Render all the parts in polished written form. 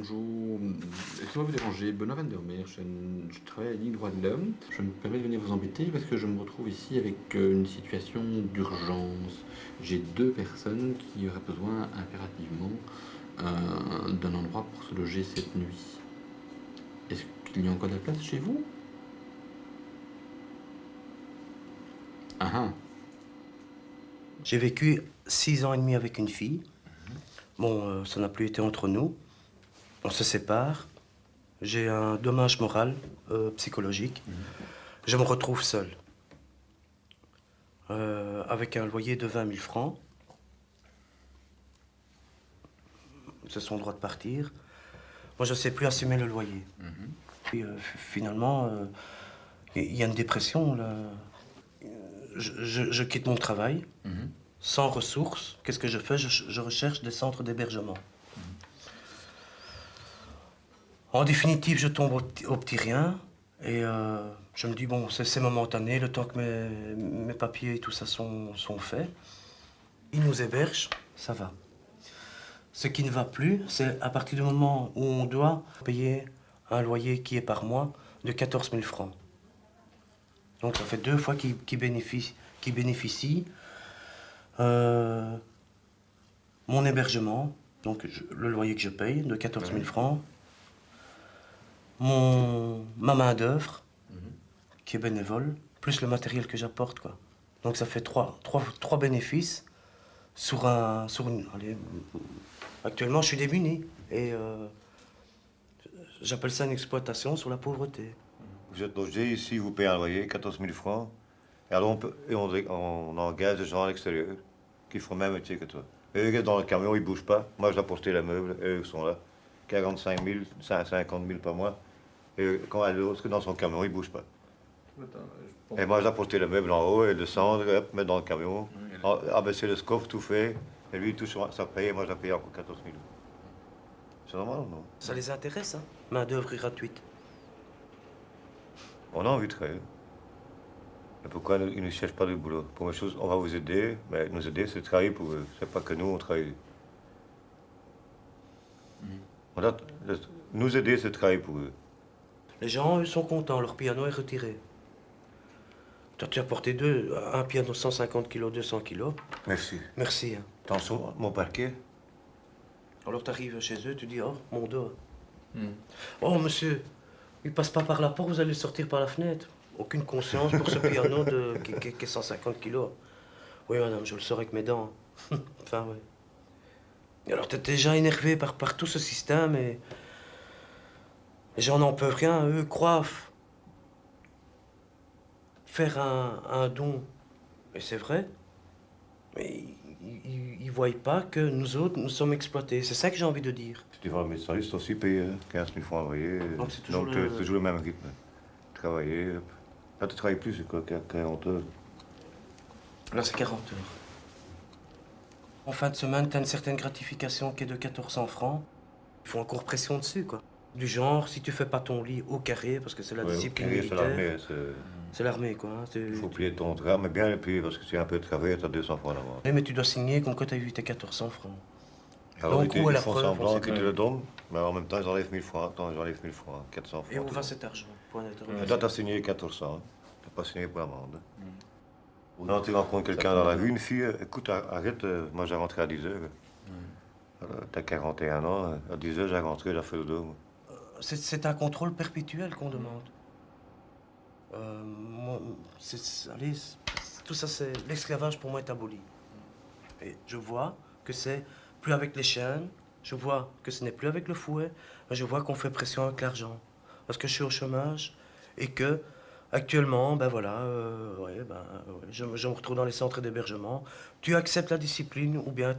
Bonjour, excusez-moi de vous déranger, Benoît Van der Meer, je travaille à la Ligue droits de l'homme. Je me permets de venir vous embêter parce que je me retrouve ici avec une situation d'urgence. J'ai deux personnes qui auraient besoin impérativement d'un endroit pour se loger cette nuit. Est-ce qu'il y a encore de la place chez vous? Ah ah. J'ai vécu 6 ans et demi avec une fille. Bon, ça n'a plus été entre nous. On se sépare. J'ai un dommage moral, psychologique. Je me retrouve seul. Avec un loyer de 20 000 francs. C'est son droit de partir. Moi, je ne sais plus assumer le loyer. Puis, finalement, il y a une dépression, là. Je quitte mon travail, sans ressources. Qu'est-ce que je fais? Je recherche des centres d'hébergement. En définitive, je tombe au petit rien. Et je me dis, bon, c'est momentané, le temps que mes papiers et tout ça sont faits. Ils nous hébergent, ça va. Ce qui ne va plus, c'est à partir du moment où on doit payer un loyer qui est par mois de 14 000 francs. Donc ça fait 2 fois qu'ils bénéficient mon hébergement, donc le loyer que je paye de 14 000 francs, ma main-d'œuvre, qui est bénévole, plus le matériel que j'apporte, quoi. Donc ça fait trois bénéfices allez, actuellement, je suis démuni et j'appelle ça une exploitation sur la pauvreté. Vous êtes logé ici, vous payez un loyer, 14 000 francs. Et alors on engage des gens à l'extérieur qui font le même métier que toi. Eux, ils restent dans le camion, ils ne bougent pas. Moi, je dois porter les meubles, et eux ils sont là. 45 000, 50 000 par mois. Et quand l'autre dans son camion, il ne bouge pas. Et moi, je dois porter les meubles en haut et descendre, hop, mettre dans le camion, abaisser le scoffre, tout fait. Et lui, il touche sa paye, et moi, je dois payer encore 14 000. C'est normal ou non? Ça les intéresse, hein? Main-d'œuvre gratuite. On a envie de travailler. Et pourquoi ils ne cherchent pas de boulot? Pour une chose, on va vous aider, mais nous aider, c'est travailler pour eux. C'est pas que nous, on travaille. Nous aider, c'est travailler pour eux. Les gens, eux, sont contents, leur piano est retiré. Toi, tu as porté un piano 150 kg, 200 kg. Merci. Merci. Hein. Attention, mon parquet. Alors, tu arrives chez eux, tu dis, oh, mon dos. Oh, monsieur, il passe pas par la porte, vous allez sortir par la fenêtre. Aucune conscience pour ce piano qui est 150 kg. Oui, madame, je le sors avec mes dents. Enfin, oui. Et alors, tu es déjà énervé par tout ce système et les gens n'en peuvent rien. Eux croient faire un don. Et c'est vrai. Mais ils ne voient pas que nous autres, nous sommes exploités. C'est ça que j'ai envie de dire. Si tu vas au médecin, c'est aussi payé 15 000 francs envoyés. Donc, c'est toujours, toujours le même rythme. Travailler. Là, tu travailles plus, c'est quoi, 40 heures? Là, c'est 40 heures. En fin de semaine, tu as une certaine gratification qui est de 1400 francs. Ils font encore pression dessus, quoi. Du genre, si tu fais pas ton lit au carré, parce que c'est la discipline militaire. C'est l'armée, quoi. Hein, il faut plier ton drap, mais bien le plier, parce que si un peu de travail, tu as 200 francs d'avance. Mais tu dois signer comme quoi tu as eu tes 1400 francs. Alors, donc, où est la preuve? Semblant qu'ils te le donnent, mais en même temps, ils enlèvent 1000 francs. Attends, ils enlèvent 1000 francs, 400 francs. Et où va cet argent? Point d'interrogation. Là, tu as signé 1400. Tu n'as pas signé pour l'amende. Non, tu rencontres quelqu'un dans la rue, une fille, écoute, arrête, moi j'ai rentré à 10 heures. Tu as 41 ans, à 10 heures, j'ai rentré, j'ai fait le dos. C'est un contrôle perpétuel qu'on demande. Allez, tout ça, c'est l'esclavage pour moi est aboli. Et je vois que c'est plus avec les chaînes, je vois que ce n'est plus avec le fouet, mais je vois qu'on fait pression avec l'argent. Parce que je suis au chômage et que actuellement, ben voilà, je me retrouve dans les centres d'hébergement. Tu acceptes la discipline ou bien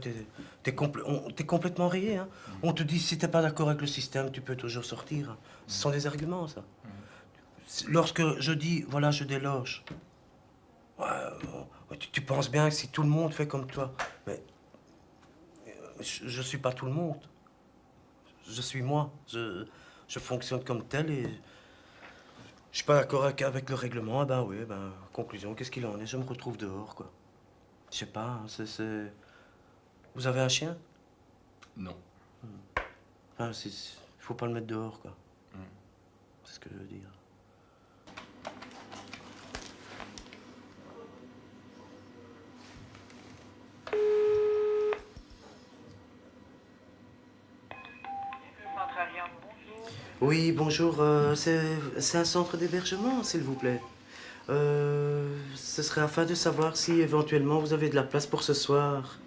t'es complètement rayé. Hein. On te dit si t'es pas d'accord avec le système, tu peux toujours sortir. Ce sont des arguments, ça. Lorsque je dis, voilà, je déloge, tu penses bien que si tout le monde fait comme toi, mais je suis pas tout le monde. Je suis moi. Je fonctionne comme tel et je suis pas d'accord avec le règlement. Eh ben oui, conclusion, qu'est-ce qu'il en est? Je me retrouve dehors, quoi. Je sais pas, Vous avez un chien? Non. Enfin, faut pas le mettre dehors, quoi. C'est ce que je veux dire. Oui, bonjour. C'est un centre d'hébergement, s'il vous plaît. Ce serait afin de savoir si éventuellement vous avez de la place pour ce soir.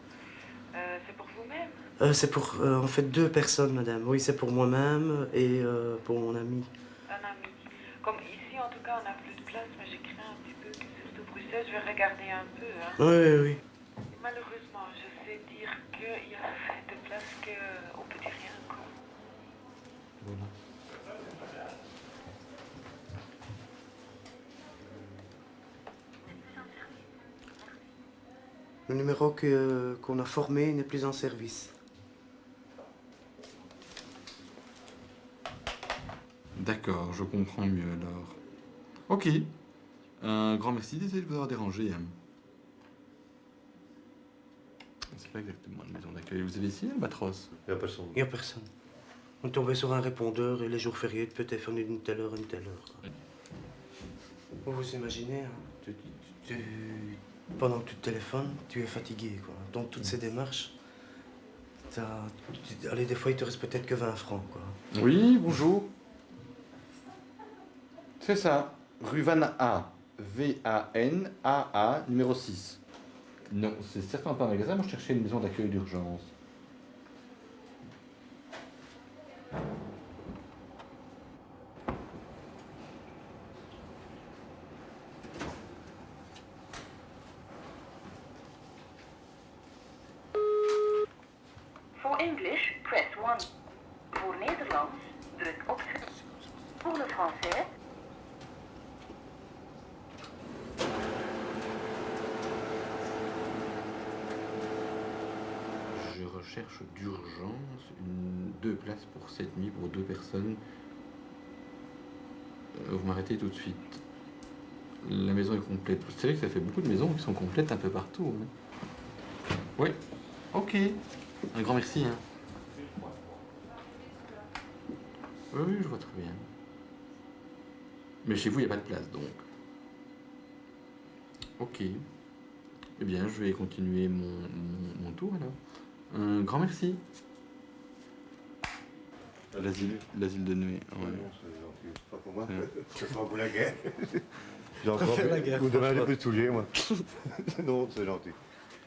C'est pour vous-même? C'est pour en fait 2 personnes, madame. Oui, c'est pour moi-même et pour mon ami. Un ami. Comme ici, en tout cas, on n'a plus de place, mais j'ai craint un petit peu que surtout Bruxelles, je vais regarder un peu. Hein. Oui, oui. Et malheureusement, je sais dire qu'il y a assez de place qu'on peut dire rien, quoi. Voilà. Le numéro qu'on a formé n'est plus en service. D'accord, je comprends mieux alors. Ok. Un grand merci, désolé de vous avoir dérangé. C'est pas exactement une maison d'accueil. Vous avez ici Albatros? Il n'y a personne. Il n'y a personne. On tombait sur un répondeur et les jours fériés, tu peux téléphoner d'une telle heure à une telle heure. Quoi. Vous vous imaginez, hein, pendant que tu téléphones, tu es fatigué. Quoi. Donc toutes ces démarches, allez, des fois il te reste peut-être que 20 francs. Quoi. Oui, bonjour. C'est ça. Rue Van A. V-A-N-A-A, numéro 6. Non, c'est certainement pas un magasin. Moi, je cherchais une maison d'accueil d'urgence. For English, press 1. Voor Nederlands, druk op 3. Pour le français, Je recherche d'urgence 2 places pour cette nuit pour 2 personnes. Vous m'arrêtez tout de suite. La maison est complète. Vous savez que ça fait beaucoup de maisons qui sont complètes un peu partout. Hein. Oui. Ok. Un grand merci. Hein. Oui, je vois très bien. Mais chez vous, il n'y a pas de place, donc. Ok. Eh bien, je vais continuer mon tour, alors. Un grand merci. L'asile de nuit. Ouais. Non, c'est gentil. C'est pas pour moi. Ouais. C'est pas pour la guerre. J'ai encore Faire la guerre, Vous demandez franchement. un peu de souliers, moi. Non, c'est gentil.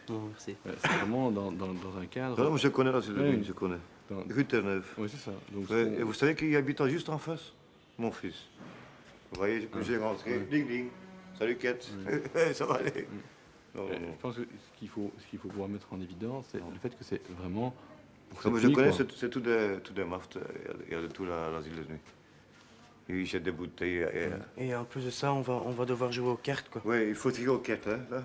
Non, merci. Ouais, c'est vraiment dans un cadre. Non, mais je connais la Oui. nuit, je connais. Dans- Rue Terre-Neuve. Oui, c'est ça. Donc, Ouais, et vous savez qui habite juste en face? Mon fils. Vous voyez, j'ai rentré. Ouais. Ding ding. Salut Kate. Ça va aller. Non, non, non. Je pense que ce qu'il faut pouvoir mettre en évidence, c'est le fait que c'est vraiment. Pour Non, mais cette je nuit, connais, quoi. c'est tout des maftes. Il y a de tout l'asile de nuit. Ils jettent des bouteilles. Et en plus de ça, on va devoir jouer aux cartes. Quoi. Oui, il faut tirer aux cartes, hein, là.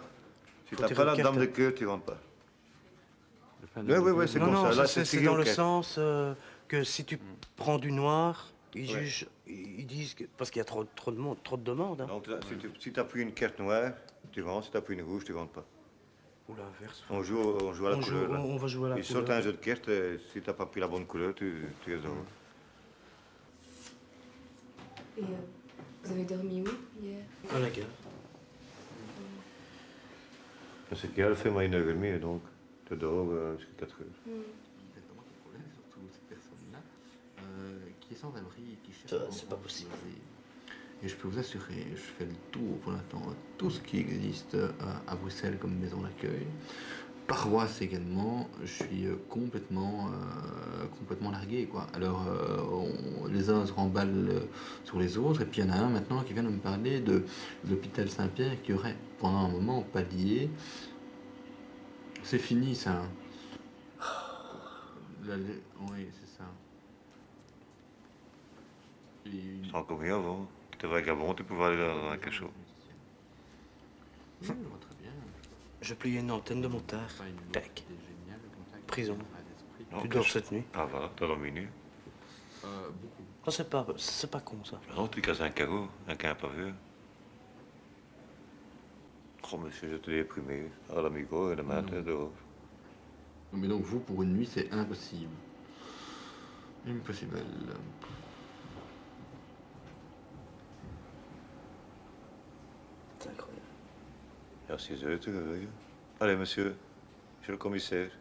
Si Faut t'as tirer pas aux la cartes, dame de hein. cœur, tu rentres pas. Le fan Ouais, de- ouais, ouais, c'est Non, comme non, ça. Là, c'est tiré dans aux le cartes. sens que si tu prends du noir, ils Ouais. jugent, ils disent que, parce qu'il y a trop de monde, trop de demandes. Hein. Donc, là, si tu as pris une carte noire, tu rentres. Si tu as pris une rouge, tu rentres pas. Ou l'inverse. On joue à la couleur. Là. On va jouer à la Ils sortent couleur. un jeu de cartes. Et si tu n'as pas pris la bonne couleur, tu es dehors. Et vous avez dormi où hier? À la gare. C'est qu'elle fait moi 1h30, donc tu dors jusqu'à 4h. Exactement, le problème, c'est surtout cette personne-là qui est sans abri et qui cherche. Ça, à c'est pas possible. retrouver. Et je peux vous assurer, je fais le tour pour l'instant, tout ce qui existe à Bruxelles comme maison d'accueil. Paroisse également, je suis complètement largué, quoi. Alors, les uns se remballent sur les autres, et puis il y en a un maintenant qui vient de me parler de l'hôpital Saint-Pierre qui aurait pendant un moment pallié. C'est fini, ça. Oui, c'est ça. Et- C'est encore mieux avant. Tu étais vagabond, tu pouvais aller dans un cachot. Oui, je vois très bien. Je pliais une antenne de motard. Pas une Tac. idée géniale, le contact Prison. avec l'esprit. Non, Tu que dors je- cette nuit. Ah voilà, t'as dormi nu. Beaucoup. Non, c'est pas con ça. Non, tu casses un carreau, un paveur. Oh monsieur, je te l'ai déprimé. À l'amigo et le matin dehors. Mais donc vous, pour une nuit, c'est impossible. Impossible. C'est incroyable. Ja, 6 heures terug. Allez, monsieur. Monsieur le commissaire.